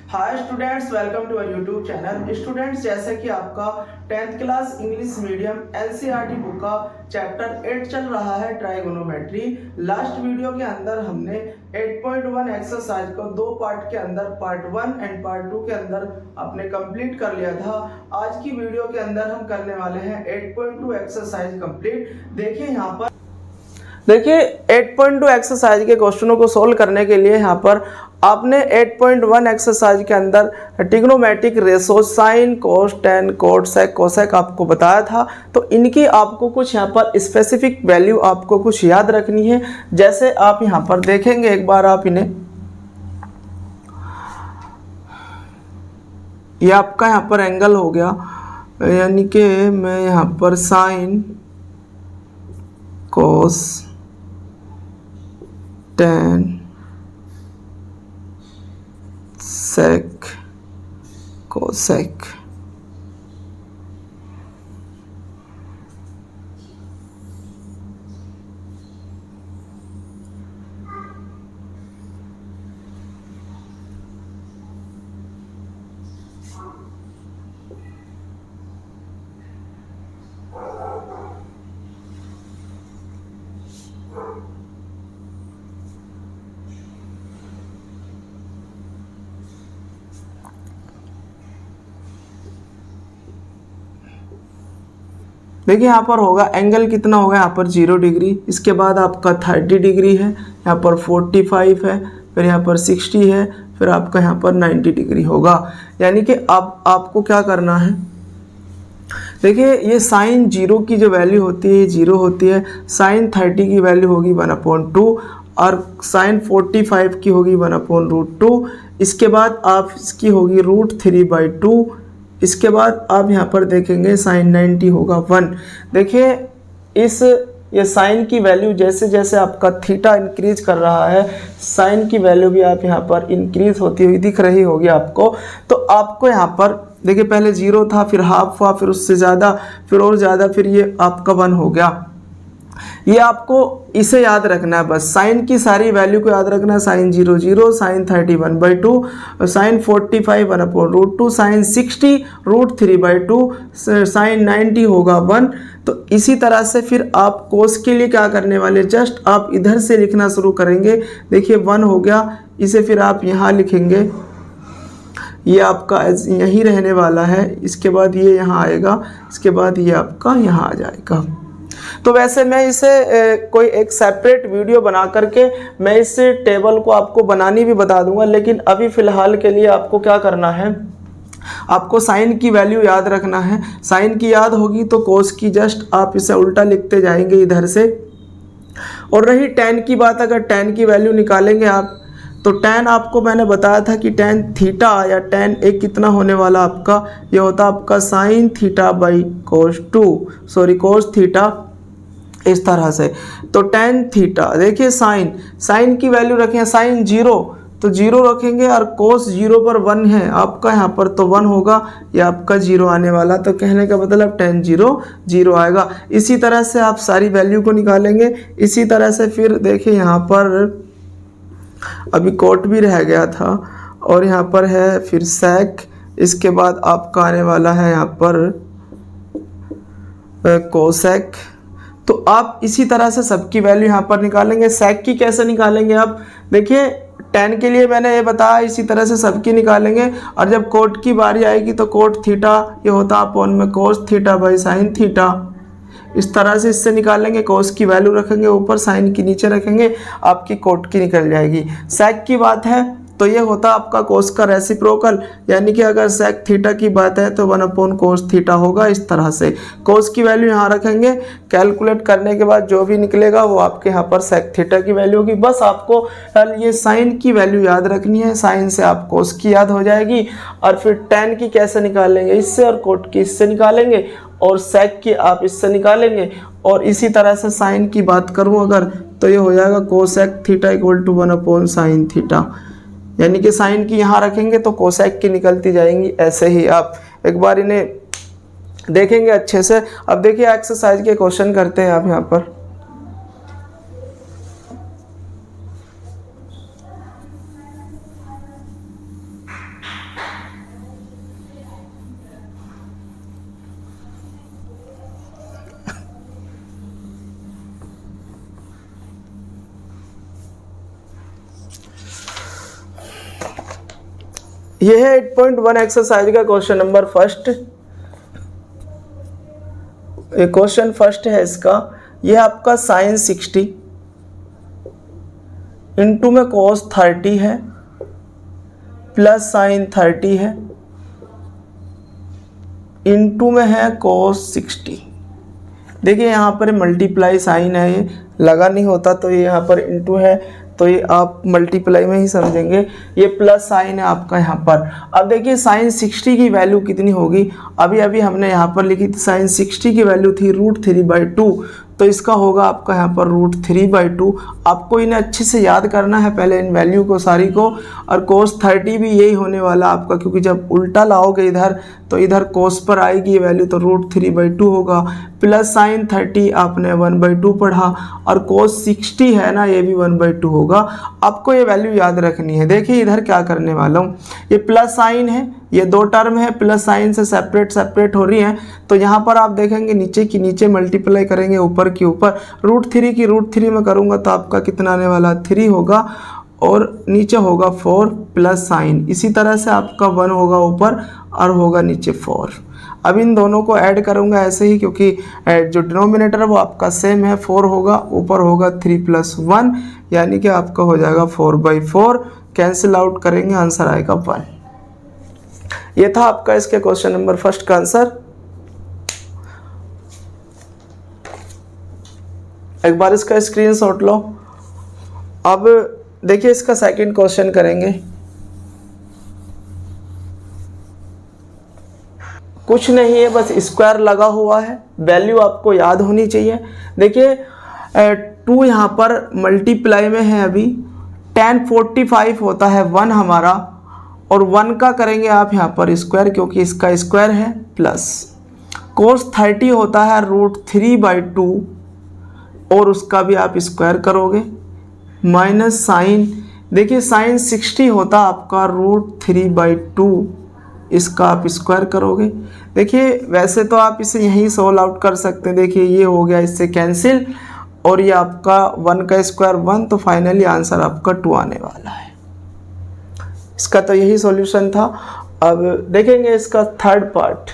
Hi students, welcome to our YouTube channel. Students, जैसे कि आपका 10th class English medium NCERT book का chapter 8 चल रहा है ट्राइगोनोमेट्री। लास्ट वीडियो के अंदर हमने 8.1 एक्सरसाइज को दो पार्ट के अंदर पार्ट 1 एंड पार्ट 2 के अंदर आपने कंप्लीट कर लिया था। आज की वीडियो के अंदर हम करने वाले हैं 8.2 एक्सरसाइज कंप्लीट। देखिए यहाँ पर 8.2 एक्सरसाइज के क्वेश्चनों को सोल्व करने के लिए यहाँ पर आपने 8.1 एक्सरसाइज के अंदर trigonometric ratio sine cos tan cot sec cosec आपको बताया था। तो इनकी आपको कुछ यहाँ पर स्पेसिफिक वैल्यू आपको कुछ याद रखनी है। जैसे आप यहाँ पर देखेंगे, एक बार आप इन्हें, ये आपका यहाँ पर एंगल हो गया, यानी कि मैं यहाँ पर sine cos tan sec cosec. देखिए यहाँ पर होगा एंगल कितना होगा, यहाँ पर 0 डिग्री, इसके बाद आपका 30 डिग्री है, यहाँ पर 45 है, फिर यहाँ पर 60 है, फिर आपका यहाँ पर 90 डिग्री होगा। यानी कि आपको क्या करना है, देखिए ये साइन 0 की जो वैल्यू होती है 0 होती है, साइन 30 की वैल्यू होगी 1/2 और साइन 45 की होगी 1/√2। इसके बाद आप इसकी होगी √3/2। इसके बाद आप यहाँ पर देखेंगे साइन 90 होगा 1। देखिए ये साइन की वैल्यू जैसे जैसे आपका थीटा इंक्रीज कर रहा है, साइन की वैल्यू भी आप यहाँ पर इंक्रीज होती हुई दिख रही होगी आपको। तो आपको यहाँ पर देखिए पहले 0 था, फिर हाफ हुआ, फिर उससे ज़्यादा, फिर और ज़्यादा, फिर ये आपका 1 हो गया। ये आपको इसे याद रखना है, बस साइन की सारी वैल्यू को याद रखना है। Sine 0 0, sine 30 1/2, sine 45 1/√2, sine 60 √3/2, sine 90 होगा 1। तो इसी तरह से फिर आप कोस के लिए क्या करने वाले, जस्ट आप इधर से लिखना शुरू करेंगे। देखिए 1 हो गया, इसे फिर आप यहाँ लिखेंगे, ये आपका यहीं रहने वाला है, इसके बाद ये यहाँ आएगा, इसके बाद ये आपका यहाँ आ जाएगा। तो वैसे मैं इसे कोई एक सेपरेट वीडियो बना करके मैं इस टेबल को आपको बनानी भी बता दूंगा, लेकिन अभी फ़िलहाल के लिए आपको क्या करना है, आपको साइन की वैल्यू याद रखना है। साइन की याद होगी तो कोस की जस्ट आप इसे उल्टा लिखते जाएंगे इधर से। और रही टेन की बात, अगर टेन की वैल्यू निकालेंगे आप, तो टेन आपको मैंने बताया था कि टेन थीटा या टेन एक कितना होने वाला आपका, ये होता आपका sine theta by cos 2, sorry cos theta, इस तरह से। तो टेन थीटा, देखिए साइन की वैल्यू रखें साइन 0, तो 0 रखेंगे और कोस 0 पर 1 है आपका, यहाँ पर तो 1 होगा, ये आपका 0 आने वाला। तो कहने का मतलब टेन 0 0 आएगा। इसी तरह से आप सारी वैल्यू को निकालेंगे। इसी तरह से फिर देखिए यहाँ पर अभी कोट भी रह गया था, और यहाँ पर है फिर सेक, इसके बाद आपका आने वाला है यहाँ पर कोसेक। तो आप इसी तरह से सबकी वैल्यू यहाँ पर निकालेंगे। सेक की कैसे निकालेंगे आप, देखिए टेन के लिए मैंने ये बताया, इसी तरह से सबकी निकालेंगे। और जब कोट की बारी आएगी तो कोट थीटा ये होता अपॉन में cos theta by sine theta, इस तरह से इससे निकालेंगे। कोस की वैल्यू रखेंगे ऊपर, साइन की नीचे रखेंगे, आपकी कोट की निकल जाएगी। सेक की बात है तो ये होता आपका कोस का रेसिप्रोकल, यानी कि अगर सेक थीटा की बात है तो 1 कोस थीटा होगा। इस तरह से कोस की वैल्यू यहाँ रखेंगे, कैलकुलेट करने के बाद जो भी निकलेगा वो आपके यहाँ पर सेक थीटा की वैल्यू होगी। बस आपको ये साइन की वैल्यू याद रखनी है, साइन से आप कोस की याद हो जाएगी। और फिर टेन की कैसे निकालेंगे, इससे, और कोट की इससे निकालेंगे, और सेक की आप इससे निकालेंगे। और इसी तरह से साइन की बात करूँ अगर, तो ये हो जाएगा cosec theta equal to 1 sine theta, यानी कि साइन की यहाँ रखेंगे तो कोसेक की निकलती जाएंगी। ऐसे ही आप एक बार इन्हें देखेंगे अच्छे से। अब देखिए एक्सरसाइज के क्वेश्चन करते हैं आप यहाँ पर। ये है 8.1 एक्सरसाइज का question number first. Question first है इसका, ये आपका साइन 60 इंटू में cos 30 है प्लस साइन 30 है इंटू में है cos 60। देखिए यहाँ पर मल्टीप्लाई साइन है, ये लगा नहीं होता तो ये यहाँ पर इंटू है तो ये आप मल्टीप्लाई में ही समझेंगे। ये प्लस साइन है आपका यहाँ पर। अब देखिए साइन 60 की वैल्यू कितनी होगी, अभी अभी हमने यहाँ पर लिखी थी साइन 60 की वैल्यू थी √3/2, तो इसका होगा आपका यहाँ पर √3/2। आपको इन्हें अच्छे से याद करना है पहले इन वैल्यू को सारी को। और cos 30 भी यही होने वाला आपका, क्योंकि जब उल्टा लाओगे इधर तो इधर cos पर आएगी ये वैल्यू, तो √3/2 होगा। प्लस साइन 30 आपने 1/2 पढ़ा और cos 60 है ना, ये भी 1/2 होगा। आपको ये वैल्यू याद रखनी है। देखिए इधर क्या करने वाला हूँ, ये प्लस साइन है, ये दो टर्म है प्लस साइन से सेपरेट हो रही हैं, तो यहाँ पर आप देखेंगे नीचे की नीचे मल्टीप्लाई करेंगे ऊपर की ऊपर। √3 की √3 में करूँगा तो आपका कितना आने वाला 3 होगा और नीचे होगा 4 प्लस साइन। इसी तरह से आपका 1 होगा ऊपर और होगा नीचे 4। अब इन दोनों को ऐड करूँगा ऐसे ही, क्योंकि जो डिनोमिनेटर है वो आपका सेम है, 4 होगा ऊपर होगा 3 + 1, यानी कि आपका हो जाएगा 4/4। कैंसिल आउट करेंगे, आंसर आएगा 1। ये था आपका इसके क्वेश्चन नंबर फर्स्ट का आंसर। एक बार इसका स्क्रीनशॉट लो। अब देखिए इसका सेकंड क्वेश्चन करेंगे। कुछ नहीं है, बस स्क्वायर लगा हुआ है, वैल्यू आपको याद होनी चाहिए। देखिए 2 यहाँ पर मल्टीप्लाई में है, अभी tan 45 होता है 1 हमारा, और 1 का करेंगे आप यहाँ पर स्क्वायर, क्योंकि इसका स्क्वायर है, प्लस cos 30 होता है √3/2 और उसका भी आप स्क्वायर करोगे, माइनस साइन, देखिए साइन 60 होता आपका √3/2, इसका आप स्क्वायर करोगे। देखिए वैसे तो आप इसे यहीं सोल्व आउट कर सकते हैं। देखिए ये हो गया इससे कैंसिल और ये आपका 1 का स्क्वायर 1, तो फाइनली आंसर आपका 2 आने वाला है। इसका तो यही सॉल्यूशन था। अब देखेंगे इसका थर्ड पार्ट।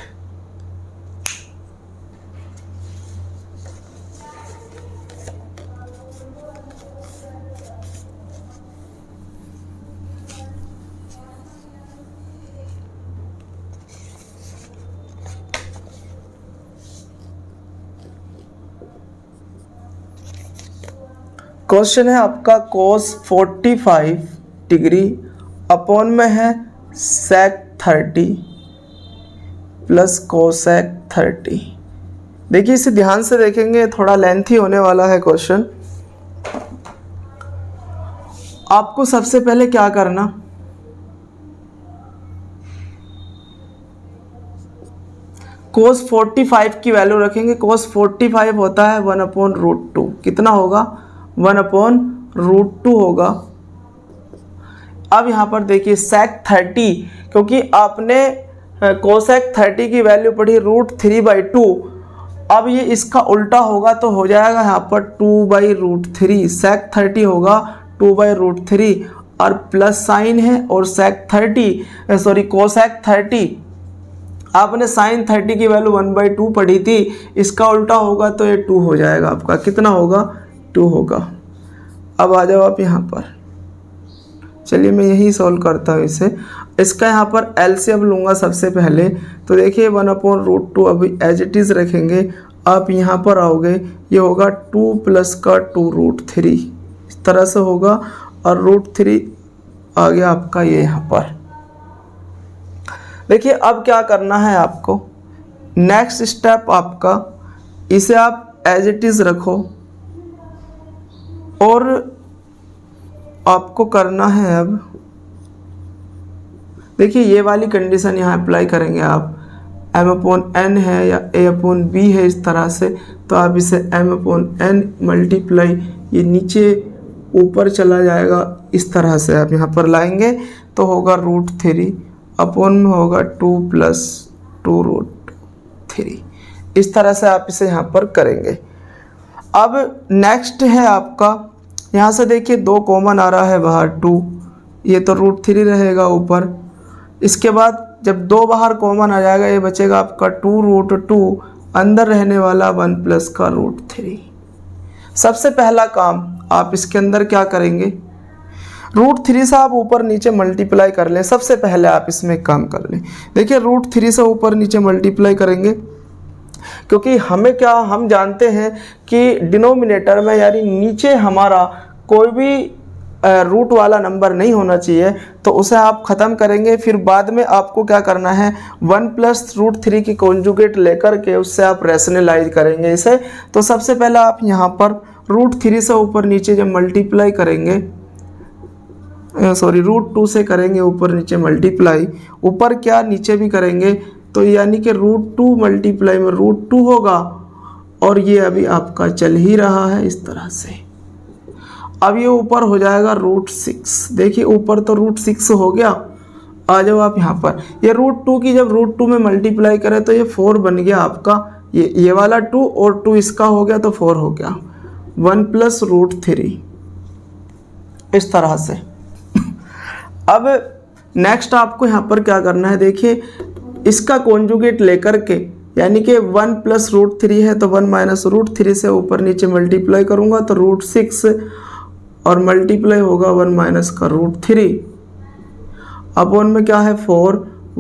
क्वेश्चन है आपका cos 45 डिग्री अपॉन में है sec 30 प्लस cosec 30। देखिए इसे ध्यान से देखेंगे, थोड़ा लेंथी होने वाला है क्वेश्चन। आपको सबसे पहले क्या करना, cos 45 की वैल्यू रखेंगे। cos 45 होता है 1/√2, कितना होगा 1/√2 होगा। अब यहाँ पर देखिए sec 30, क्योंकि आपने cosec 30 की वैल्यू पढ़ी √3/2, अब ये इसका उल्टा होगा तो हो जाएगा यहाँ पर 2/√3। sec 30 होगा 2/√3 और प्लस साइन है, और cosec 30 आपने sin 30 की वैल्यू 1/2 पढ़ी थी, इसका उल्टा होगा तो ये 2 हो जाएगा आपका। कितना होगा 2 होगा। अब आ जाओ आप यहाँ पर, चलिए मैं यही सॉल्व करता हूँ इसे। इसका यहाँ पर एलसीएम लूँगा सबसे पहले, तो देखिए 1/√2 अभी एज इट इज़ रखेंगे। आप यहाँ पर आओगे, ये होगा 2 प्लस का 2√3, इस तरह से होगा, और √3 आ गया आपका ये यहाँ पर। देखिए अब क्या करना है आपको, नेक्स्ट स्टेप आपका, इसे आप एज इट इज़ रखो और आपको करना है, अब देखिए ये वाली कंडीशन यहाँ अप्लाई करेंगे आप। m/n है या a/b है, इस तरह से, तो आप इसे m/n मल्टीप्लाई, ये नीचे ऊपर चला जाएगा, इस तरह से आप यहाँ पर लाएंगे तो होगा √3 अपॉन में होगा 2 प्लस 2√3। इस तरह से आप इसे यहाँ पर करेंगे। अब नेक्स्ट है आपका, यहाँ से देखिए 2 कॉमन आ रहा है बाहर, 2, ये तो √3 रहेगा ऊपर, इसके बाद जब 2 बाहर कॉमन आ जाएगा, ये बचेगा आपका 2√2, अंदर रहने वाला 1 प्लस का √3। सबसे पहला काम आप इसके अंदर क्या करेंगे, √3 से आप ऊपर नीचे मल्टीप्लाई कर लें। सबसे पहले आप इसमें एक काम कर लें, देखिए √3 से ऊपर नीचे मल्टीप्लाई करेंगे, क्योंकि हमें क्या, हम जानते हैं कि डिनोमिनेटर में यानी नीचे हमारा कोई भी रूट वाला नंबर नहीं होना चाहिए, तो उसे आप ख़त्म करेंगे। फिर बाद में आपको क्या करना है, 1 प्लस √3 की कॉन्जुगेट लेकर के उससे आप रैशनलाइज करेंगे इसे। तो सबसे पहले आप यहाँ पर √3 से ऊपर नीचे जब मल्टीप्लाई करेंगे, √2 से करेंगे ऊपर नीचे मल्टीप्लाई, ऊपर क्या नीचे भी करेंगे, तो यानी कि √2 मल्टीप्लाई में √2 होगा, और ये अभी आपका चल ही रहा है इस तरह से। अब ये ऊपर हो जाएगा √6, देखिए ऊपर तो √6 हो गया। आ जाओ आप यहाँ पर, ये √2 की जब √2 में मल्टीप्लाई करें तो ये 4 बन गया आपका, ये वाला 2 और 2 इसका हो गया तो 4 हो गया, 1 प्लस √3 इस तरह से। अब नेक्स्ट आपको यहाँ पर क्या करना है, देखिए इसका कॉन्जुगेट लेकर के, यानी कि 1 प्लस √3 है तो 1 माइनस √3 से ऊपर नीचे मल्टीप्लाई करूँगा तो √6 और मल्टीप्लाई होगा 1 माइनस का √3 अपॉन में क्या है 4,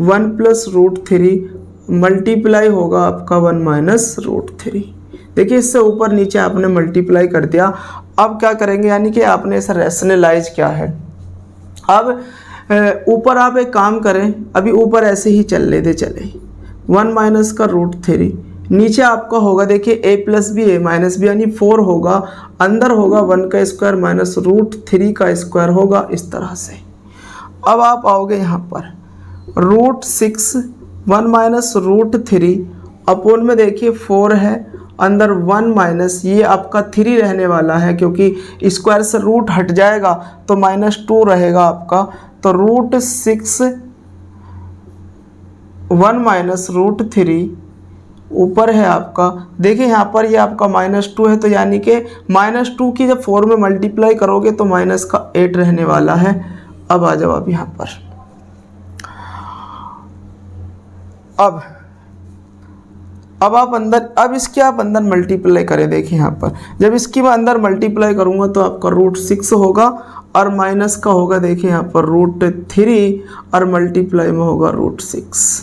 1 प्लस √3 मल्टीप्लाई होगा आपका 1 माइनस √3। देखिए इससे ऊपर नीचे आपने मल्टीप्लाई कर दिया। अब क्या करेंगे, यानी कि आपने इसे रैशनलाइज किया है। अब ऊपर आप एक काम करें, अभी ऊपर ऐसे ही चल लेते चले, 1 माइनस का √3, नीचे आपका होगा देखिए a plus B a minus B यानी 4 होगा, अंदर होगा 1 का स्क्वायर माइनस √3 का स्क्वायर होगा इस तरह से। अब आप आओगे यहाँ पर √6, 1 माइनस √3 अपॉन में देखिए 4 है, अंदर 1 माइनस ये आपका 3 रहने वाला है, क्योंकि स्क्वायर से रूट हट जाएगा तो -2 रहेगा आपका, तो √6 1 माइनस √3 ऊपर है आपका, देखिए यहाँ पर ये आपका -2 है, तो यानी कि -2 की जब 4 में मल्टीप्लाई करोगे तो माइनस का 8 रहने वाला है। अब आ जाओ आप यहाँ पर, अब आप अंदर, अब इसके आप अंदर मल्टीप्लाई करें, देखिए यहाँ पर जब इसकी मैं अंदर मल्टीप्लाई करूँगा तो आपका √6 होगा और माइनस का होगा देखिए यहाँ पर √3 और मल्टीप्लाई में होगा √6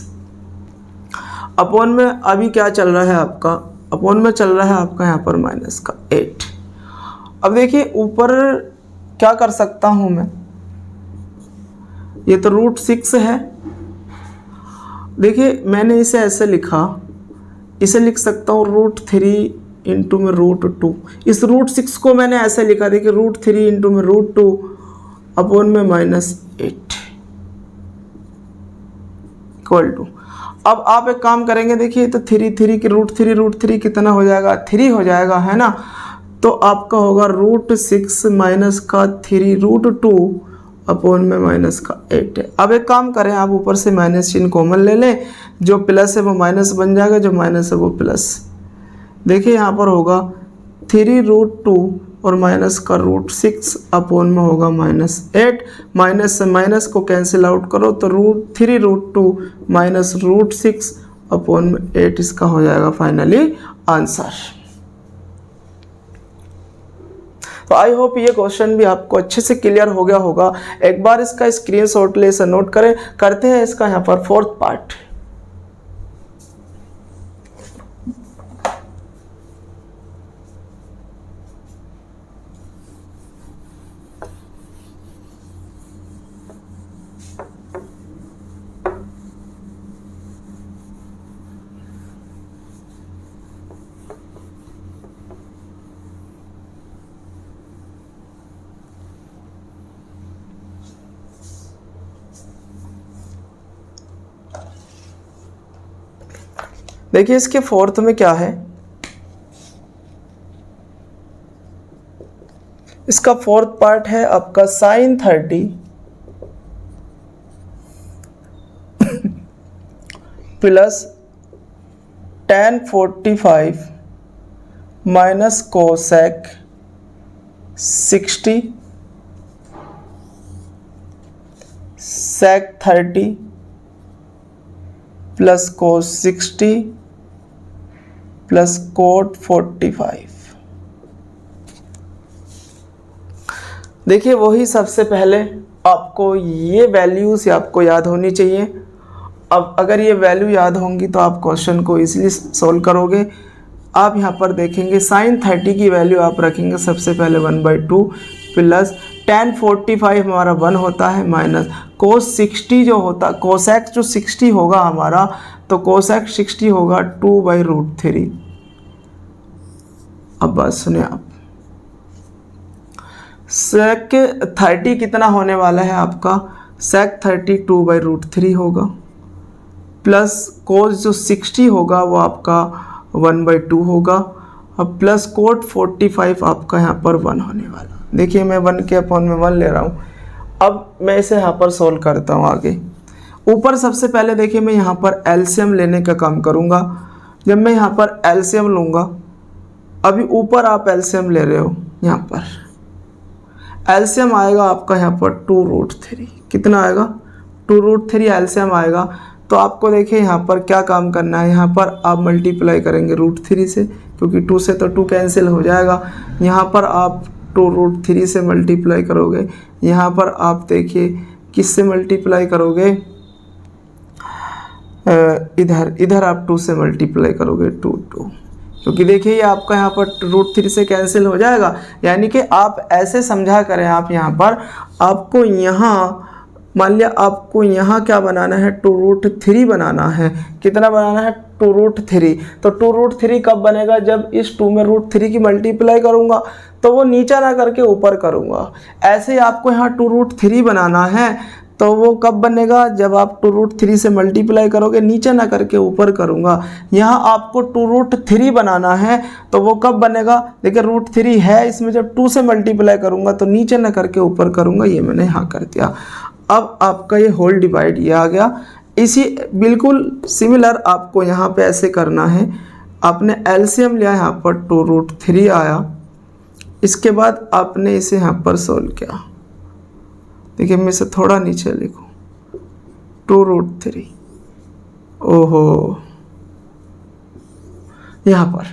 अपॉन में अभी क्या चल रहा है आपका, अपॉन में चल रहा है आपका यहाँ पर माइनस का 8। अब देखिए ऊपर क्या कर सकता हूँ मैं, ये तो √6 है, देखिए मैंने इसे ऐसे लिखा, इसे लिख सकता हूँ √3 इंटू में √2, इस √6 को मैंने ऐसे लिखा, देखिए √3 इंटू में √2 अपॉन में -8 इक्वल टू। अब आप एक काम करेंगे, देखिए तो 3 की √3 कितना हो जाएगा, 3 हो जाएगा है ना, तो आपका होगा √6 माइनस का 3√2 अपॉन में माइनस का 8 है। अब एक काम करें, आप ऊपर से माइनस चिन्ह कॉमन ले लें, जो प्लस है वो माइनस बन जाएगा, जो माइनस है वो प्लस। देखिए यहाँ पर होगा 3√2 और माइनस का √6 अपॉन में होगा -8, माइनस से माइनस को कैंसिल आउट करो तो √3√2 माइनस √6 अपॉन में 8 इसका हो जाएगा फाइनली आंसर। तो आई होप ये क्वेश्चन भी आपको अच्छे से क्लियर हो गया होगा। एक बार इसका स्क्रीनशॉट ले इसे नोट करें। करते हैं इसका यहाँ पर 4th पार्ट। देखिए इसके 4th में क्या है, इसका 4th पार्ट है आपका sin 30 plus tan 45 minus cosec 60 sec 30 plus cos 60 plus coat 45। देखिए वही सबसे पहले आपको ये वैल्यूज आपको याद होनी चाहिए। अब अगर ये वैल्यू याद होंगी तो आप क्वेश्चन को इजीली सॉल्व करोगे। आप यहाँ पर देखेंगे sin 30 की वैल्यू आप रखेंगे सबसे पहले 1/2 प्लस tan 45 हमारा 1 होता है माइनस cos 60 जो होता cosec जो 60 होगा हमारा, तो cosec 60 होगा 2/√3। अब बात सुने आप, sec 30 कितना होने वाला है आपका, sec 30 2/√3 होगा प्लस cos जो 60 होगा वो आपका 1/2 होगा। अब प्लस कोट 45 आपका यहाँ पर 1 होने वाला। देखिए मैं 1 के अपॉन में 1 ले रहा हूँ। अब मैं इसे यहाँ पर सोल्व करता हूँ आगे। ऊपर सबसे पहले देखिए मैं यहाँ पर एलसीएम लेने का काम करूँगा। जब मैं यहाँ पर एलसीएम लूँगा, अभी ऊपर आप एलसीएम ले रहे हो, यहाँ पर एलसीएम आएगा आपका यहाँ पर 2√3। कितना आएगा, 2√3 एलसीएम आएगा। तो आपको देखिए यहाँ पर क्या काम करना है, यहाँ पर आप मल्टीप्लाई करेंगे √3 से, क्योंकि 2 से तो 2 कैंसिल हो जाएगा। यहाँ पर आप 2√3 से मल्टीप्लाई करोगे, यहाँ पर आप देखिए किससे मल्टीप्लाई करोगे, इधर आप 2 से मल्टीप्लाई करोगे 2, क्योंकि देखिए ये आपका यहाँ पर √3 से कैंसिल हो जाएगा। यानी कि आप ऐसे समझा करें, आप यहाँ पर आपको यहाँ मान लिया आपको यहाँ क्या बनाना है, 2√3 बनाना है। कितना बनाना है, 2√3। तो 2√3 कब बनेगा, जब इस 2 में √3 की मल्टीप्लाई करूँगा तो वो नीचा ना करके ऊपर करूँगा। ऐसे ही आपको यहाँ 2√3 बनाना है, तो वो कब बनेगा, जब आप 2√3 से मल्टीप्लाई करोगे, नीचे ना करके ऊपर करूँगा। यहाँ आपको 2√3 बनाना है, तो वो कब बनेगा, देखिए √3 है इसमें, जब 2 से मल्टीप्लाई करूँगा तो नीचे ना करके ऊपर करूँगा। ये मैंने यहाँ कर दिया। अब आपका ये होल डिवाइड ये आ गया। इसी बिल्कुल सिमिलर आपको यहाँ पे ऐसे करना है। आपने एलसीएम लिया, यहाँ पर 2√3 आया। इसके बाद आपने इसे यहाँ पर सोल्व किया। देखिए मैं इसे थोड़ा नीचे लिखूँ, 2√3। ओहो, यहाँ पर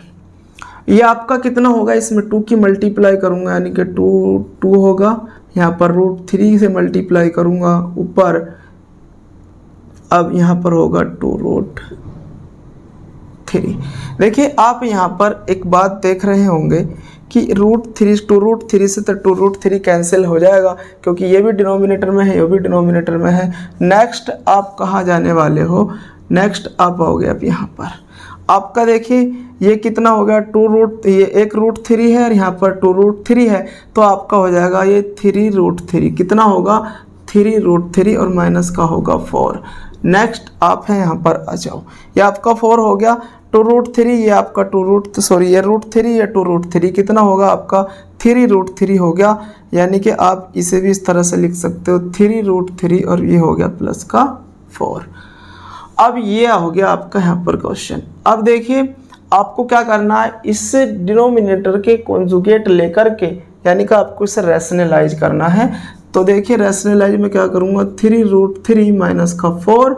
ये आपका कितना होगा, इसमें 2 की मल्टीप्लाई करूँगा यानी कि 2 होगा। यहाँ पर √3 से मल्टीप्लाई करूँगा ऊपर, अब यहाँ पर होगा 2√3। देखिए आप यहाँ पर एक बात देख रहे होंगे कि √3 से तो 2√3 कैंसिल हो जाएगा, क्योंकि ये भी डिनोमिनेटर में है, ये भी डिनोमिनेटर में है। नेक्स्ट आप कहाँ जाने वाले हो, नेक्स्ट आप आओगे अब यहाँ पर आपका देखिए ये कितना हो गया, ये एक √3 है और यहाँ पर 2√3 है, तो आपका हो जाएगा ये 3√3। कितना होगा, 3√3 और माइनस का होगा 4। नेक्स्ट आप हैं यहाँ पर आ जाओ, ये आपका 4 हो गया, 2√3 ये आपका ये √3 या 2√3 कितना होगा आपका 3√3 हो गया। यानी कि आप इसे भी इस तरह से लिख सकते हो 3√3 और ये हो गया प्लस का 4। अब ये हो गया आपका यहाँ पर क्वेश्चन। अब देखिए आपको क्या करना है, इससे डिनोमिनेटर के कॉन्जुगेट लेकर के, यानी कि आपको इसे रैशनलाइज करना है। तो देखिए रैशनलाइज में क्या करूँगा, 3√3 माइनस का 4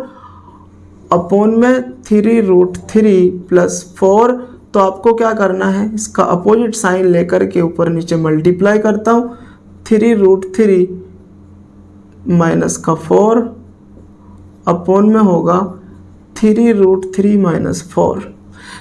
अपॉन में 3√3 प्लस 4। तो आपको क्या करना है, इसका अपोजिट साइन लेकर के ऊपर नीचे मल्टीप्लाई करता हूँ। 3√3 माइनस का 4 अपॉन में होगा 3√3 माइनस 4।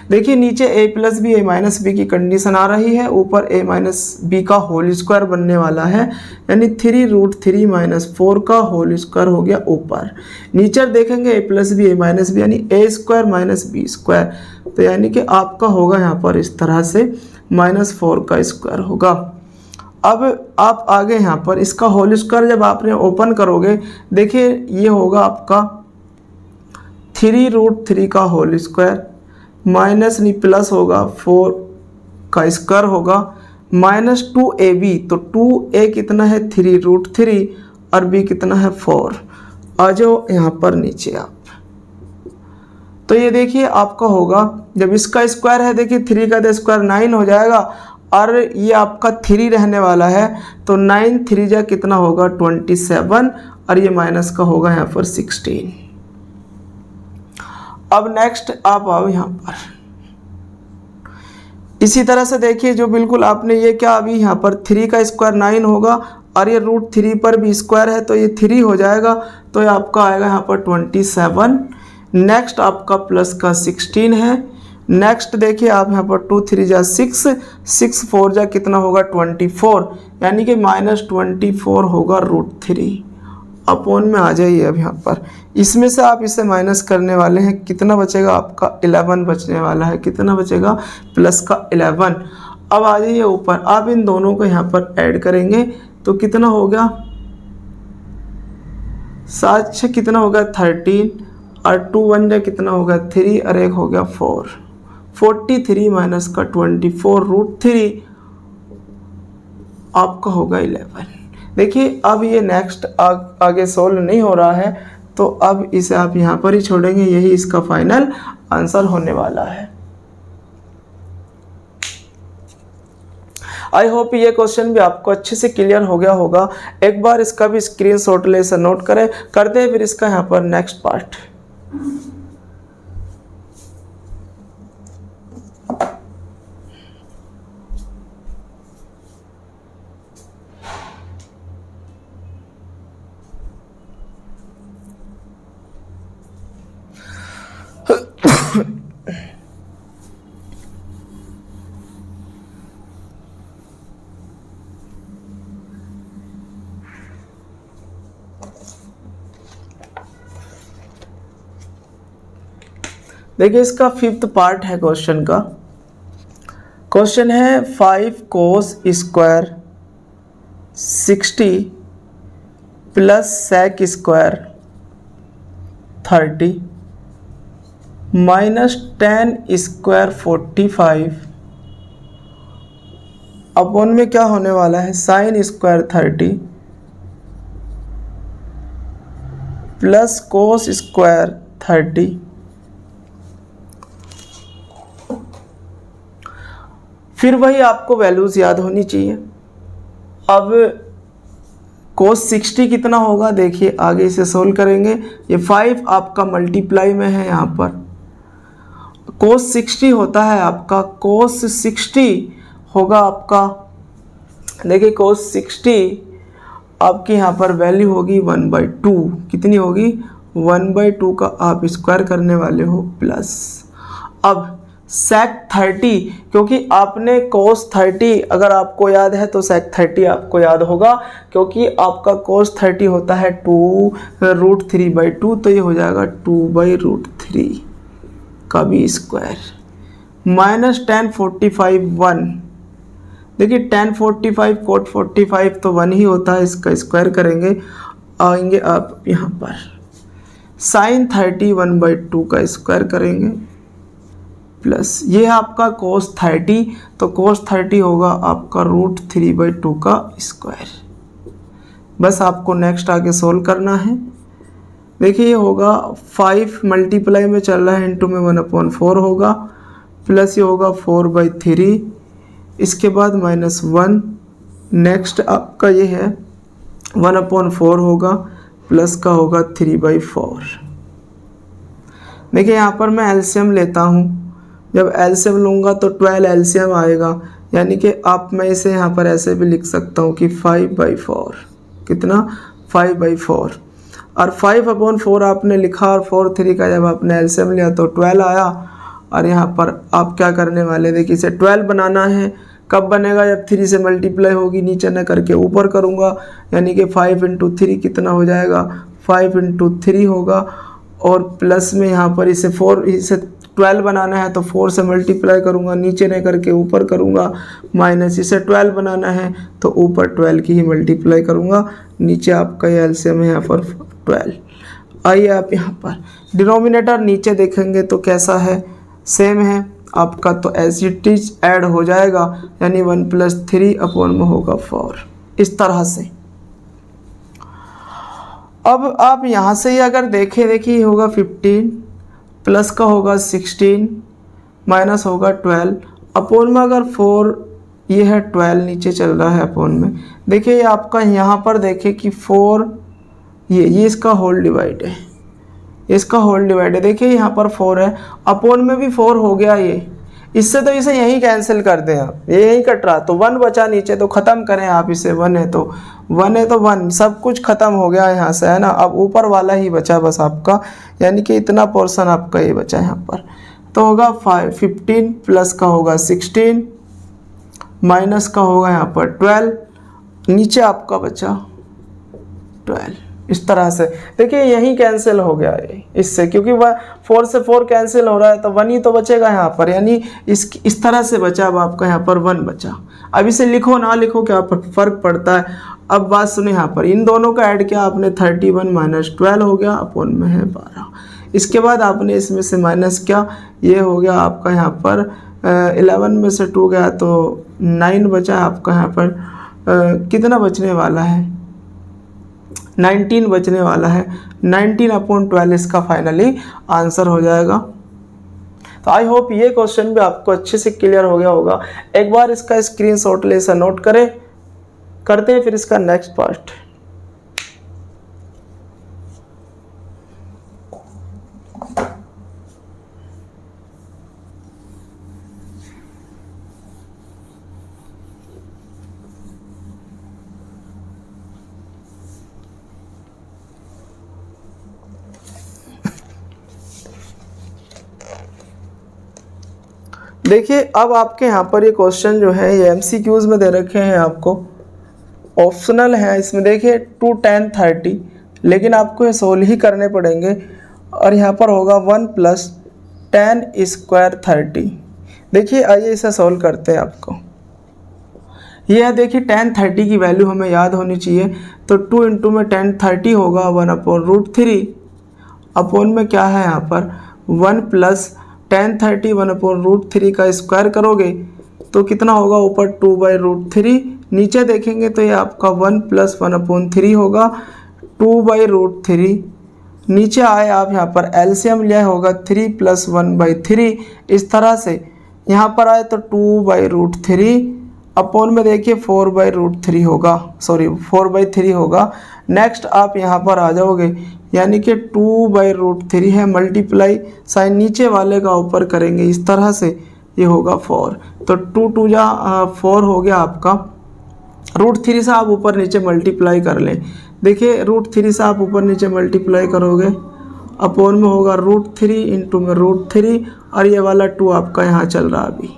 देखिए नीचे a plus B, a minus B की कंडीशन आ रही है, ऊपर a माइनस बी का होल स्क्वायर बनने वाला है, यानी 3√3 माइनस 4 का होल स्क्वायर हो गया ऊपर। नीचे देखेंगे a plus B, a minus B, यानी a square minus B square. तो यानी कि आपका होगा यहाँ पर इस तरह से -4 का स्क्वायर होगा। अब आप आगे यहाँ पर इसका होल स्क्वायर जब आपने ओपन करोगे, देखिए ये होगा आपका 3√3 का होल स्क्वायर माइनस नहीं प्लस होगा 4 का स्क्वायर होगा माइनस 2ab। तो 2a कितना है 3√3 और b कितना है 4। आ जाओ यहाँ पर नीचे आप, तो ये देखिए आपका होगा, जब इसका स्क्वायर है देखिए 3 का स्क्वायर 9 हो जाएगा और ये आपका 3 रहने वाला है, तो 9 3 जा कितना होगा 27 और ये माइनस का होगा यहाँ पर 16। अब नेक्स्ट आप आओ यहाँ पर, इसी तरह से देखिए जो बिल्कुल आपने ये क्या अभी यहाँ पर 3 का स्क्वायर 9 होगा और ये √3 पर भी स्क्वायर है तो ये 3 हो जाएगा, तो ये आपका आएगा यहाँ पर 27। नेक्स्ट आपका प्लस का 16 है। नेक्स्ट देखिए आप यहाँ पर 2 3 जा 6, 6 4 जा कितना होगा 24, यानी कि -24 होगा √3। अपॉन में आ जाइए अब यहाँ पर, इसमें से आप इसे माइनस करने वाले हैं, कितना बचेगा आपका 11 बचने वाला है। कितना बचेगा प्लस का 11। अब आ जाइए ऊपर, आप इन दोनों को यहाँ पर ऐड करेंगे तो कितना हो गया 7 6 कितना होगा 13 और 2 1 जा कितना होगा 3 और 1 हो गया 4, 43 माइनस का 24 √3 आपका होगा 11। देखिए अब ये नेक्स्ट आगे सोल्व नहीं हो रहा है तो अब इसे आप यहाँ पर ही छोड़ेंगे, यही इसका फाइनल आंसर होने वाला है। आई होप ये क्वेश्चन भी आपको अच्छे से क्लियर हो गया होगा। एक बार इसका भी स्क्रीनशॉट ले से नोट करें, करते हैं फिर इसका यहाँ पर नेक्स्ट पार्ट। देखिए इसका 5th पार्ट है क्वेश्चन का। क्वेश्चन है 5 cos square 60 plus sec square 30 minus 10 square 45 upon में क्या होने वाला है sin square 30 plus cos square 30। फिर वही आपको वैल्यूज याद होनी चाहिए। अब cos 60 कितना होगा, देखिए आगे इसे सोल्व करेंगे। ये 5 आपका मल्टीप्लाई में है, यहाँ पर cos 60 होता है आपका, cos 60 होगा आपका, देखिए cos 60 आपकी यहाँ पर वैल्यू होगी 1/2। कितनी होगी 1/2 का आप स्क्वायर करने वाले हो प्लस। अब sec 30, क्योंकि आपने cos 30 अगर आपको याद है तो sec 30 आपको याद होगा, क्योंकि आपका cos 30 होता है 2 √3/2, तो ये हो जाएगा 2/√3 का भी स्क्वायर माइनस 10 45 1। देखिए 10 45 कोट 45 तो 1 ही होता है, इसका स्क्वायर करेंगे आएंगे आप यहाँ पर sin 30 1/2 का स्क्वायर करेंगे प्लस ये है आपका cos 30, तो cos 30 होगा आपका √3/2 का स्क्वायर। बस आपको नेक्स्ट आगे सोल्व करना है। देखिए ये होगा 5 मल्टीप्लाई में चल रहा है, इंटू में 1/4 होगा, प्लस ये होगा 4/3, इसके बाद -1, नेक्स्ट आपका ये है 1/4 होगा, प्लस का होगा 3/4। देखिए यहाँ पर मैं एलसीएम लेता हूँ, जब एलसीएम लूँगा तो 12 एलसीएम आएगा, यानी कि आप मैं इसे यहाँ पर ऐसे भी लिख सकता हूँ कि 5/4 कितना 5/4, और 5/4 आपने लिखा और 4 3 का जब आपने एलसीएम लिया तो 12 आया। और यहाँ पर आप क्या करने वाले, देखिए इसे 12 बनाना है, कब बनेगा जब 3 से मल्टीप्लाई होगी, नीचे न करके ऊपर करूँगा, यानी कि 5 × 3 कितना हो जाएगा 5 × 3 होगा, और प्लस में यहाँ पर इसे 12 बनाना है तो 4 से मल्टीप्लाई करूँगा, नीचे नहीं करके ऊपर करूँगा, माइनस इसे 12 बनाना है तो ऊपर 12 की ही मल्टीप्लाई करूँगा, नीचे आपका ये एलसीएम है यहाँ पर 12। आइए आप यहाँ पर डिनोमिनेटर नीचे देखेंगे तो कैसा है, सेम है आपका, तो एज इट इज ऐड हो जाएगा, यानी 1 + 3 अपॉन में होगा 4, इस तरह से। अब आप यहाँ से ही अगर देखें, देखिए होगा 15 प्लस का होगा 16 माइनस होगा 12 अपॉन में अगर 4, ये है 12 नीचे चल रहा है अपॉन में। देखिए ये आपका यहाँ पर देखें कि 4 ये इसका होल डिवाइड है, इसका होल डिवाइडेड, देखिए यहाँ पर 4 है, अपोन में भी 4 हो गया ये, इससे तो इसे यहीं कैंसिल कर दें आप, ये यहीं कट रहा, तो 1 बचा नीचे, तो ख़त्म करें आप इसे, 1 है तो 1, सब कुछ ख़त्म हो गया यहाँ से, है ना। अब ऊपर वाला ही बचा बस आपका, यानी कि इतना पोर्शन आपका ये बचा यहाँ पर, तो होगा 15 प्लस का होगा 16 माइनस का होगा यहाँ पर 12, नीचे आपका बचा 12। इस तरह से देखिए यहीं कैंसिल हो गया ये इससे, क्योंकि वह 4 से 4 कैंसिल हो रहा है, तो 1 ही तो बचेगा यहाँ पर, यानी इस तरह से बचा। अब आपका यहाँ पर 1 बचा। अब इसे लिखो ना लिखो क्या फ़र्क पड़ता है। अब बात सुनो, यहाँ पर इन दोनों का ऐड किया आपने, 31 माइनस 12 हो गया, अपोन में है 12। इसके बाद आपने इसमें से माइनस किया, ये हो गया आपका यहाँ पर 11 में से 2 गया तो 9 बचा आपका यहाँ पर, कितना बचने वाला है, 19 बचने वाला है। 19/12 इसका फाइनली आंसर हो जाएगा। तो आई होप ये क्वेश्चन भी आपको अच्छे से क्लियर हो गया होगा। एक बार इसका स्क्रीनशॉट ले इसे नोट करें, करते हैं फिर इसका नेक्स्ट पार्ट। देखिए अब आपके यहाँ पर ये क्वेश्चन जो है ये MCQs में दे रखे हैं आपको, ऑप्शनल है इसमें। देखिए 2 10 30, लेकिन आपको ये सोल्व ही करने पड़ेंगे। और यहाँ पर होगा 1 + 10² 30। देखिए आइए इसे सोल्व करते हैं आपको। ये है देखिए 10 30 की वैल्यू हमें याद होनी चाहिए, तो 2 × में 10 30 होगा 1/√3, अपोन में क्या है यहाँ पर 1 + 10 30 1/√3 का स्क्वायर करोगे तो कितना होगा, ऊपर 2/√3, नीचे देखेंगे तो ये आपका 1 + 1/3 होगा 2/√3। नीचे आए आप यहाँ पर एलसीएम लिया होगा 3 + 1/3, इस तरह से यहाँ पर आए तो 2/√3, अपोन में देखिए 4/√3 होगा, सॉरी 4/3 होगा। नेक्स्ट आप यहाँ पर आ जाओगे, यानी कि 2/√3 है, मल्टीप्लाई साइन नीचे वाले का ऊपर करेंगे इस तरह से, ये होगा 4, तो 2 2 जा 4 हो गया आपका। √3 से आप ऊपर नीचे मल्टीप्लाई कर लें, देखिए √3 से आप ऊपर नीचे मल्टीप्लाई करोगे, अपोन में होगा √3 इंटू में √3, और ये वाला 2 आपका यहाँ चल रहा अभी।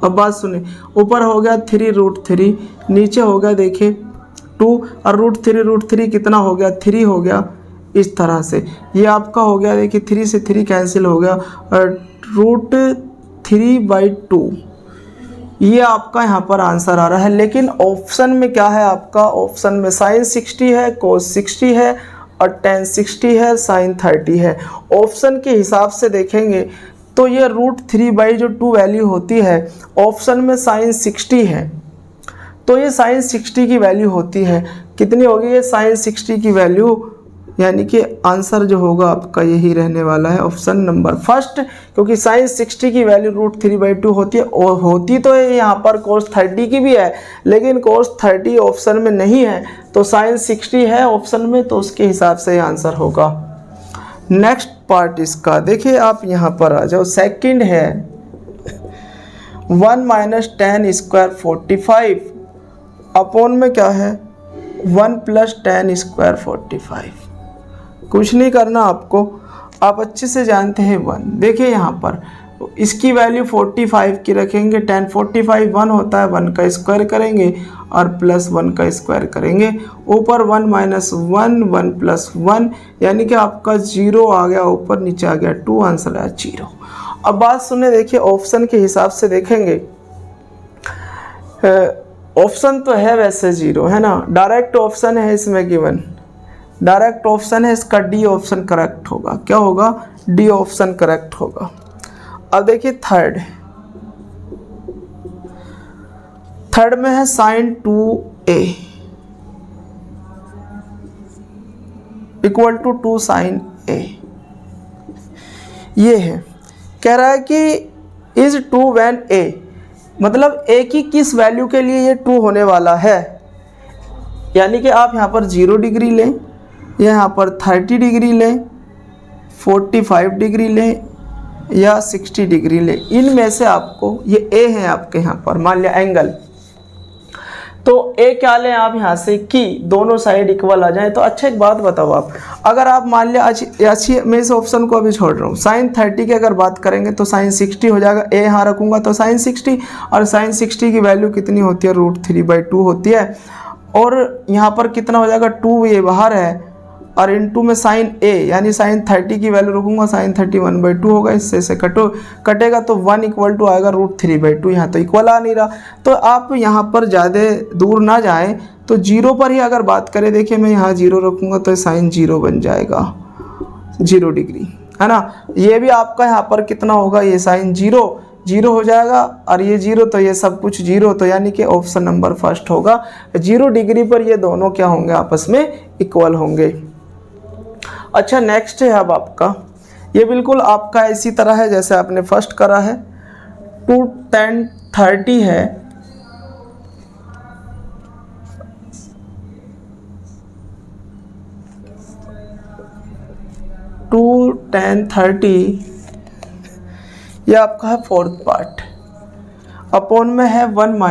अब बात सुने, ऊपर हो गया 3√3, नीचे हो गया देखिए 2, और √3 कितना हो गया, 3 हो गया। इस तरह से ये आपका हो गया, देखिए 3 से 3 कैंसिल हो गया, और √3/2 ये आपका यहाँ पर आंसर आ रहा है। लेकिन ऑप्शन में क्या है आपका, ऑप्शन में sin 60 है, cos 60 है, और tan 60 है, sin 30 है। ऑप्शन के हिसाब से देखेंगे तो ये √3/2 वैल्यू होती है, ऑप्शन में sin 60 है, तो ये sin 60 की वैल्यू होती है। कितनी होगी ये sin 60 की वैल्यू, यानी कि आंसर जो होगा आपका यही रहने वाला है, ऑप्शन नंबर फर्स्ट, क्योंकि sin 60 की वैल्यू √3/2 होती है। और होती तो है यहाँ पर cos 30 की भी है, लेकिन cos 30 ऑप्शन में नहीं है, तो sin 60 है ऑप्शन में, तो उसके हिसाब से आंसर होगा। नेक्स्ट पार्ट इसका देखिए आप यहाँ पर आ जाओ, सेकंड है 1 - 10² 45, अपोन में क्या है 1 + 10² 45। कुछ नहीं करना आपको, आप अच्छे से जानते हैं 1। देखिए यहाँ पर इसकी वैल्यू 45 की रखेंगे, 10 45 1 होता है, 1 का स्क्वायर करेंगे और +1 का स्क्वायर करेंगे, ऊपर 1 - 1 1 + 1, यानी कि आपका 0 आ गया, ऊपर नीचे आ गया 2, आंसर है 0। अब बात सुने, देखिए ऑप्शन के हिसाब से देखेंगे, ऑप्शन तो है वैसे 0 है ना, डायरेक्ट ऑप्शन है इसमें गिवन, डायरेक्ट ऑप्शन है, इसका डी ऑप्शन करेक्ट होगा। क्या होगा, डी ऑप्शन करेक्ट होगा। अब देखिए थर्ड में है sin 2a = 2 sin a। ये है, कह रहा है कि is 2 when a, मतलब a की किस वैल्यू के लिए ये 2 होने वाला है, यानी कि आप यहाँ पर 0 डिग्री लें, यहाँ पर 30 डिग्री लें, 45 डिग्री लें या 60 डिग्री लें, इनमें से आपको ये ए है आपके यहाँ पर, मान लिया एंगल, तो ए क्या लें आप यहाँ से कि दोनों साइड इक्वल आ जाए। तो अच्छा एक बात बताओ आप, अगर आप मान लिया अच्छी, मैं इस ऑप्शन को अभी छोड़ रहा हूँ, साइन 30 की अगर बात करेंगे तो साइन 60 हो जाएगा, ए यहाँ रखूँगा तो साइन 60, और साइन 60 की वैल्यू कितनी होती है, √3/2 होती है, और यहाँ पर कितना हो जाएगा 2, ये बाहर है, और इनटू में साइन ए यानी साइन 30 की वैल्यू रखूँगा, साइन 30 1/2 होगा, इससे से कटेगा तो 1 = आएगा √3/2, यहाँ तो इक्वल आ नहीं रहा। तो आप यहाँ पर ज़्यादा दूर ना जाएं, तो जीरो पर ही अगर बात करें, देखिए मैं यहाँ 0 रखूँगा तो साइन 0 बन जाएगा, 0 डिग्री, है ना। ये भी आपका यहाँ पर कितना होगा, ये साइन 0 हो जाएगा, और ये 0 तो ये सब कुछ 0, तो यानी कि ऑप्शन नंबर फर्स्ट होगा, 0 डिग्री पर ये दोनों क्या होंगे, आपस में इक्वल होंगे। अच्छा नेक्स्ट है अब आपका, ये बिल्कुल आपका इसी तरह है जैसे आपने फर्स्ट करा है, 2 tan 30 है, ये आपका है 4th पार्ट, अपॉन में है 1 -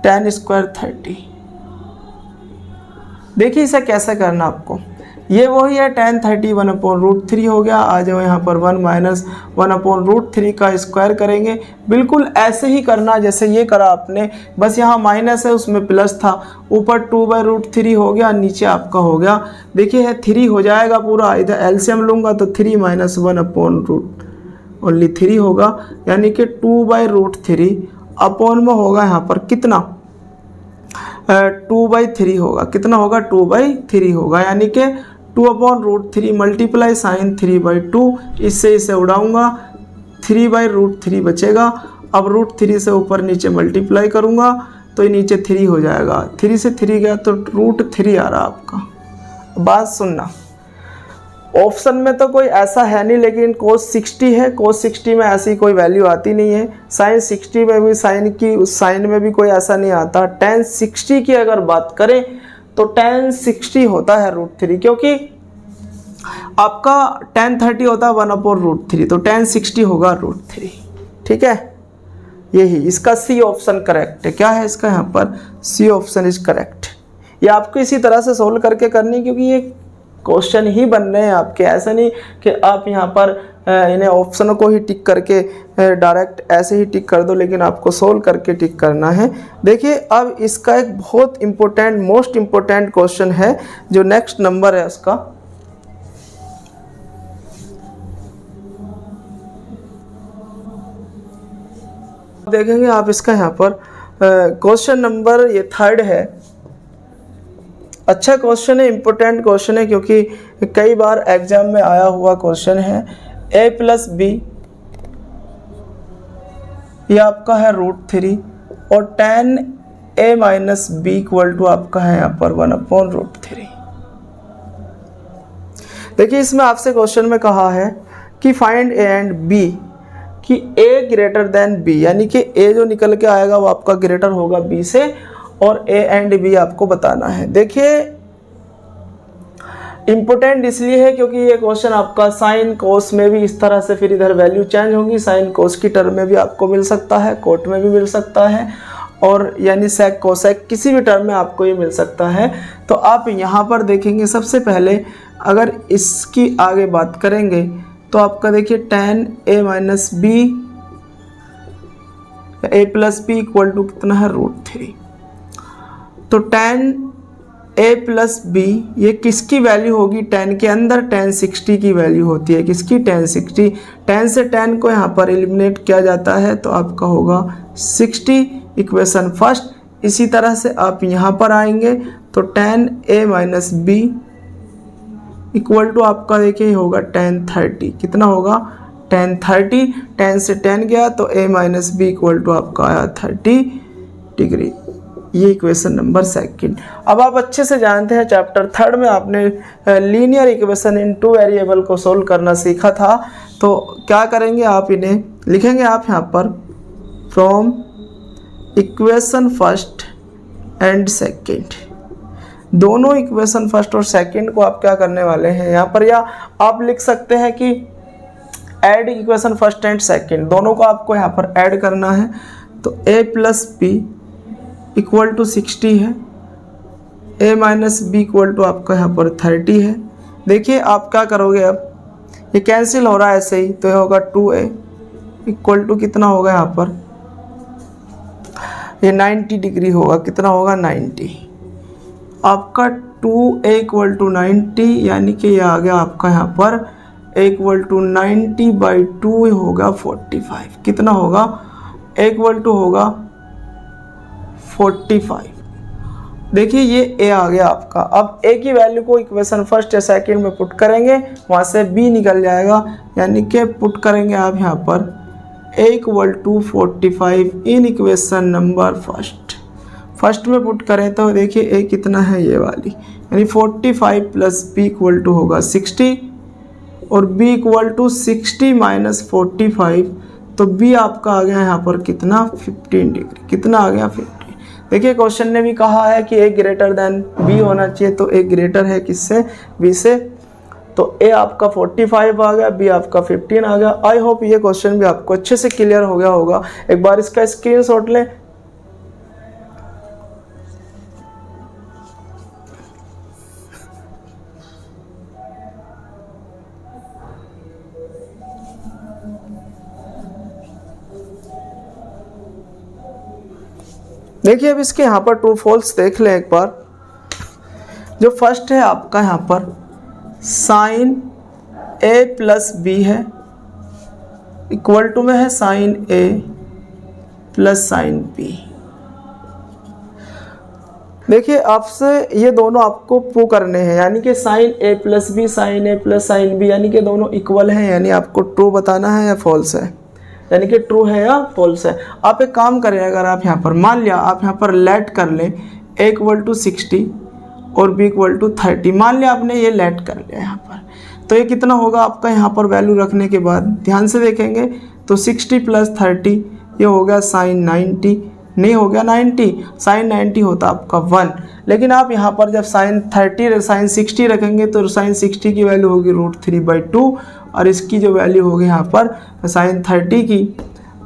tan² 30। देखिए इसे कैसे करना आपको, ये वही है tan 30 1/√3 हो गया, आ जाओ यहाँ पर 1 - 1/√3 का स्क्वायर करेंगे, बिल्कुल ऐसे ही करना जैसे ये करा आपने, बस यहाँ माइनस है उसमें प्लस था, ऊपर 2/√3 हो गया, नीचे आपका हो गया, देखिए है 3 हो जाएगा पूरा, इधर एलसीएम लूँगा तो 3 - 1/√3 होगा, यानी कि 2/√3 अपॉन में होगा यहाँ पर कितना 2/3 होगा, कितना होगा 2/3 होगा, यानी कि 2/√3 मल्टीप्लाई साइन 3/2, इससे इसे उड़ाऊंगा, 3/√3 बचेगा, अब √3 से ऊपर नीचे मल्टीप्लाई करूंगा तो ये नीचे 3 हो जाएगा, 3 से 3 गया तो √3 आ रहा आपका। बात सुनना, ऑप्शन में तो कोई ऐसा है नहीं, लेकिन cos 60 है, cos 60 में ऐसी कोई वैल्यू आती नहीं है, sin 60 में भी साइन में भी कोई ऐसा नहीं आता। tan 60 की अगर बात करें तो tan 60 होता है √3, क्योंकि आपका tan 30 होता है 1/√3, तो tan 60 होगा √3, ठीक है। यही इसका सी ऑप्शन करेक्ट है, क्या है इसका यहाँ पर, सी ऑप्शन इज करेक्ट। ये आपको इसी तरह से सोल्व करके करनी, क्योंकि ये क्वेश्चन ही बन रहे हैं आपके, ऐसा नहीं कि आप यहाँ पर इन्हें ऑप्शनों को ही टिक करके डायरेक्ट ऐसे ही टिक कर दो, लेकिन आपको सोल्व करके टिक करना है। देखिए अब इसका एक बहुत इम्पोर्टेंट, मोस्ट इम्पोर्टेंट क्वेश्चन है, जो नेक्स्ट नंबर है उसका, देखेंगे आप इसका यहाँ पर क्वेश्चन नंबर ये 3rd है। अच्छा क्वेश्चन है, इम्पोर्टेंट क्वेश्चन है, क्योंकि कई बार एग्जाम में आया हुआ क्वेश्चन है। a + b ये आपका है √3 और tan a - b = आपका है यहाँ पर 1/√3। देखिए इसमें आपसे क्वेश्चन में कहा है कि फाइंड a एंड b, कि a > b, यानी कि a जो निकल के आएगा वो आपका ग्रेटर होगा b से, और a एंड b आपको बताना है। देखिए इम्पोर्टेंट इसलिए है क्योंकि ये क्वेश्चन आपका साइन कोस में भी इस तरह से फिर इधर वैल्यू चेंज होगी, साइन कोस की टर्म में भी आपको मिल सकता है, कोट में भी मिल सकता है, और यानी सेक कोसेक किसी भी टर्म में आपको ये मिल सकता है। तो आप यहाँ पर देखेंगे, सबसे पहले अगर इसकी आगे बात करेंगे तो आपका देखिए tan a - b a + b = कितना है √3, तो tan a + b ये किसकी वैल्यू होगी, tan के अंदर tan 60 की वैल्यू होती है, किसकी tan 60, tan से tan को यहाँ पर एलिमिनेट किया जाता है तो आपका होगा 60, इक्वेशन फर्स्ट। इसी तरह से आप यहाँ पर आएंगे तो tan a - b = आपका देखिए होगा tan 30, कितना होगा tan 30, tan से tan गया तो a - b = आपका आया 30 डिग्री। ये इक्वेशन नंबर 2। अब आप अच्छे से जानते हैं चैप्टर 3rd में आपने लीनियर इक्वेशन इन 2 वेरिएबल को सोल्व करना सीखा था। तो क्या करेंगे आप, इन्हें लिखेंगे आप यहाँ पर from equation first and second, दोनों इक्वेशन फर्स्ट और सेकंड को आप क्या करने वाले हैं यहाँ पर, या आप लिख सकते हैं कि add equation first and second, दोनों को आपको यहाँ पर ऐड करना है। तो a plus B equal to 60 है, a minus B equal to आपका यहाँ पर 30 है। देखिए आप क्या करोगे, अब ये कैंसिल हो रहा है ऐसे ही, तो ये होगा 2a इक्वल टू कितना होगा यहाँ पर, ये 90 डिग्री होगा, कितना होगा 90। आपका 2a इक्वल टू 90, यानी कि ये आ गया आपका यहाँ पर a इक्वल टू 90/2 होगा 45, कितना होगा, a इक्वल टू होगा 45। देखिए ये a आ गया आपका। अब a की वैल्यू को इक्वेशन फर्स्ट या सेकंड में पुट करेंगे, वहाँ से b निकल जाएगा, यानी कि पुट करेंगे आप यहाँ पर a equal to 45 in equation number first में पुट करें तो देखिए a कितना है, ये वाली, यानी 45 प्लस b इक्वल टू होगा 60 और b इक्वल टू 60 माइनस 45, तो b आपका आ गया यहाँ पर कितना 15 डिग्री, कितना आ गया 15। देखिए क्वेश्चन ने भी कहा है कि a ग्रेटर देन b होना चाहिए, तो a ग्रेटर है किससे, b से, तो a आपका 45 आ गया, b आपका 15 आ गया। आई होप ये क्वेश्चन भी आपको अच्छे से क्लियर हो गया होगा। एक बार इसका स्क्रीनशॉट लें। देखिए अब इसके यहाँ पर ट्रू फॉल्स देख लें एक बार। जो फर्स्ट है आपका यहाँ पर साइन a प्लस बी है, इक्वल टू में है sine a plus sine b। देखिए आपसे ये दोनों आपको प्रूव करने हैं, यानी कि sine a plus B sine a plus sine b, यानी कि दोनों इक्वल हैं, यानी आपको ट्रू बताना है या फॉल्स है, यानी कि ट्रू है या फॉल्स है। आप एक काम करें, अगर आप यहाँ पर मान लिया आप यहाँ पर लेट कर लें a इक्वल टू 60 और b इक्वल टू 30, मान लिया आपने ये लेट कर लिया यहाँ पर, तो ये कितना होगा आपका यहाँ पर वैल्यू रखने के बाद, ध्यान से देखेंगे तो 60 प्लस 30 ये हो गया साइन 90, नहीं हो गया 90, साइन 90 होता आपका 1, लेकिन आप यहाँ पर जब साइन 30 साइन 60 रखेंगे तो साइन 60 की वैल्यू होगी √3/2 और इसकी जो वैल्यू होगी यहाँ पर साइन 30 की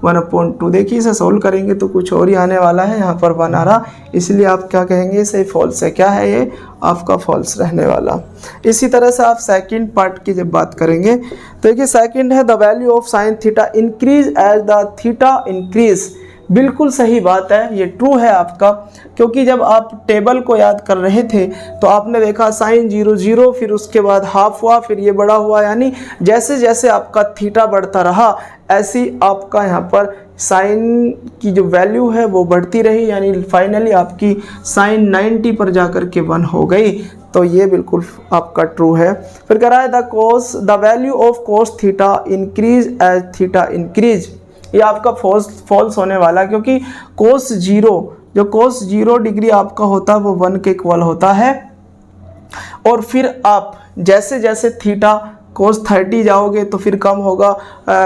1/2। देखिए इसे सोल्व करेंगे तो कुछ और ही आने वाला है, यहाँ पर 1 आ रहा, इसलिए आप क्या कहेंगे, इसे फॉल्स है। क्या है ये, आपका फॉल्स रहने वाला। इसी तरह से आप सेकंड पार्ट की जब बात करेंगे तो देखिए सेकंड है the value of sine theta increase as the theta increase. बिल्कुल सही बात है, ये ट्रू है आपका, क्योंकि जब आप टेबल को याद कर रहे थे तो आपने देखा साइन 0 0, फिर उसके बाद हाफ हुआ, फिर ये बड़ा हुआ, यानी जैसे जैसे आपका थीटा बढ़ता रहा ऐसी आपका यहाँ पर साइन की जो वैल्यू है वो बढ़ती रही, यानी फाइनली आपकी साइन 90 पर जाकर के 1 हो गई। तो ये बिल्कुल आपका ट्रू है। फिर कह रहा है the value of cos theta increase as theta increase. ये आपका फॉल्स होने वाला, क्योंकि कोस 0 जो कोस 0 डिग्री आपका होता है वो 1 के इक्वल होता है, और फिर आप जैसे जैसे थीटा कोस 30 जाओगे तो फिर कम होगा,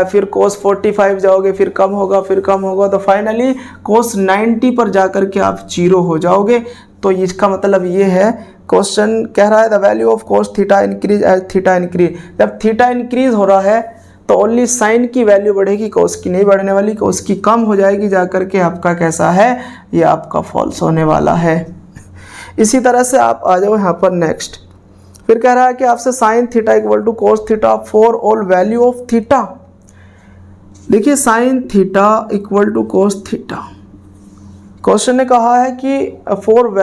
फिर कोस 45 जाओगे फिर कम होगा, फिर कम होगा, तो फाइनली कोस 90 पर जाकर के आप 0 हो जाओगे। तो इसका मतलब ये है, क्वेश्चन कह रहा है the value of cos theta increase as theta increase. जब थीटा इंक्रीज हो रहा है तो ओनली साइन की वैल्यू बढ़ेगी, कोस की नहीं बढ़ने वाली, कोस की कम हो जाएगी जाकर के आपका कैसा है, ये आपका फॉल्स होने वाला है। इसी तरह से आप आ जाओ यहाँ पर नेक्स्ट। फिर कह रहा है कि आपसे sine theta equal to cos theta for all value of theta. देखिए sine theta equal to cos theta, question ने कहा है कि for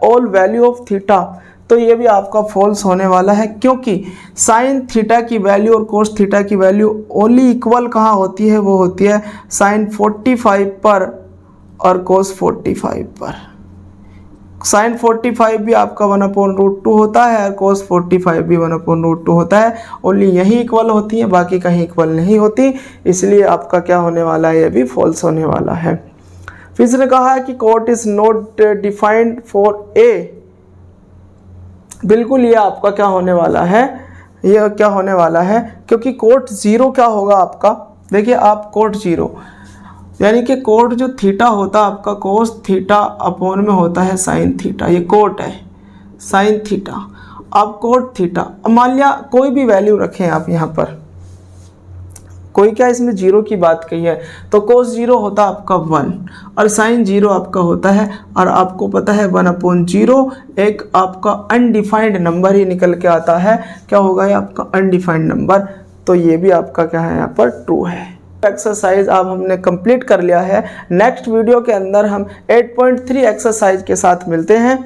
all value of theta, तो ये भी आपका फॉल्स होने वाला है, क्योंकि साइन थीटा की वैल्यू और कोस थीटा की वैल्यू ओनली इक्वल कहाँ होती है, वो होती है साइन 45 पर और कोस 45 पर। साइन 45 भी आपका 1/√2 होता है और कोस 45 भी 1/√2 होता है, ओनली यही इक्वल होती है, बाकी कहीं इक्वल नहीं होती, इसलिए आपका क्या होने वाला है, ये भी फॉल्स होने वाला है। फिर इसने कहा है कि cot is not defined for A. बिल्कुल ये आपका क्या होने वाला है, ये क्या होने वाला है, क्योंकि कोट 0 क्या होगा आपका, देखिए आप कोट 0 यानी कि कोट जो थीटा होता है आपका कोस थीटा अपॉन में होता है साइन थीटा, ये कोट है, साइन थीटा, अब कोट थीटा। अब मान लिया कोई भी वैल्यू रखें आप यहाँ पर, कोई क्या इसमें जीरो की बात कही है, तो कोस जीरो होता है आपका 1 और साइन जीरो आपका होता है, और आपको पता है 1/0 एक आपका अनडिफाइंड नंबर ही निकल के आता है। क्या होगा ये आपका अनडिफाइंड नंबर, तो ये भी आपका क्या है यहाँ पर ट्रू है। एक्सरसाइज अब हमने कंप्लीट कर लिया है। नेक्स्ट वीडियो के अंदर हम 8.3 एक्सरसाइज के साथ मिलते हैं।